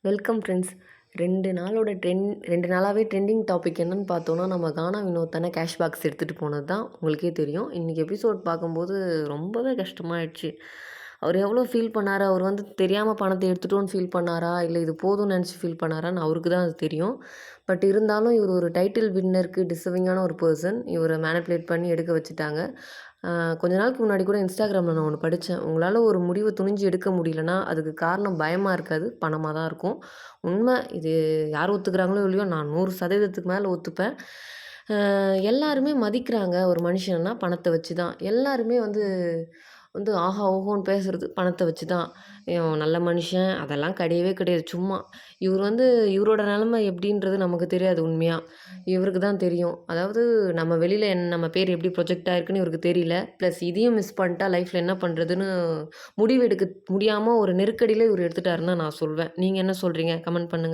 Welcome friends. 2 நாளாகவே trending topic என்னன்னு பார்த்தோன்னா, நம்ம கானா வினோத் தானே கேஷ் பாக்ஸ் எடுத்துகிட்டு போனது தான் உங்களுக்கே தெரியும். இன்றைக்கி எபிசோட் பார்க்கும்போது ரொம்பவே கஷ்டமாயிடுச்சு. அவர் எவ்வளோ ஃபீல் பண்ணாரு, அவர் வந்து தெரியாமல் பணத்தை எடுத்துட்டோன்னு ஃபீல் பண்ணாரா, இல்லை இது போதும்னு நினச்சி ஃபீல் பண்ணாரான்னு அவருக்கு தான் அது தெரியும். பட் இருந்தாலும் இவர் ஒரு டைட்டில் வின்னருக்கு டிசர்விங்கான ஒரு பர்சன். இவரை மேனிப்புலேட் பண்ணி எடுக்க வச்சுட்டாங்க. கொஞ்ச நாளுக்கு முன்னாடி கூட இன்ஸ்டாகிராமில் நான் ஒன்று படித்தேன். உங்களால் ஒரு முடிவை துணிஞ்சு எடுக்க முடியலன்னா அதுக்கு காரணம் பயமாக இருக்காது, பணமாக தான் இருக்கும். உண்மை இது. யார் ஒத்துக்கிறாங்களோ இல்லையோ, நான் 100% மேலே ஒத்துப்பேன். எல்லாருமே மதிக்கிறாங்க ஒரு மனுஷன்னா பணத்தை வச்சு தான். எல்லாருமே வந்து வந்து ஆஹா ஓஹோன்னு பேசுறது பணத்தை வச்சு தான். இவன் நல்ல மனுஷன் அதெல்லாம் கிடையவே கிடையாது. சும்மா இவர் வந்து இவரோட நிலைமை எப்படின்றது நமக்கு தெரியாது உண்மையாக. இவருக்கு தான் தெரியும். அதாவது நம்ம வெளியில் நம்ம பேர் எப்படி ப்ரொஜெக்ட் ஆயிருக்குன்னு இவருக்கு தெரியல. ப்ளஸ் இதையும் மிஸ் பண்ணிட்டா லைஃப்பில் என்ன பண்ணுறதுன்னு முடிவு எடுக்க முடியாமல் ஒரு நெருக்கடியில் இவர் எடுத்துட்டாருன்னு தான் நான் சொல்வேன். நீங்கள் என்ன சொல்கிறீங்க? கமெண்ட் பண்ணுங்கள்.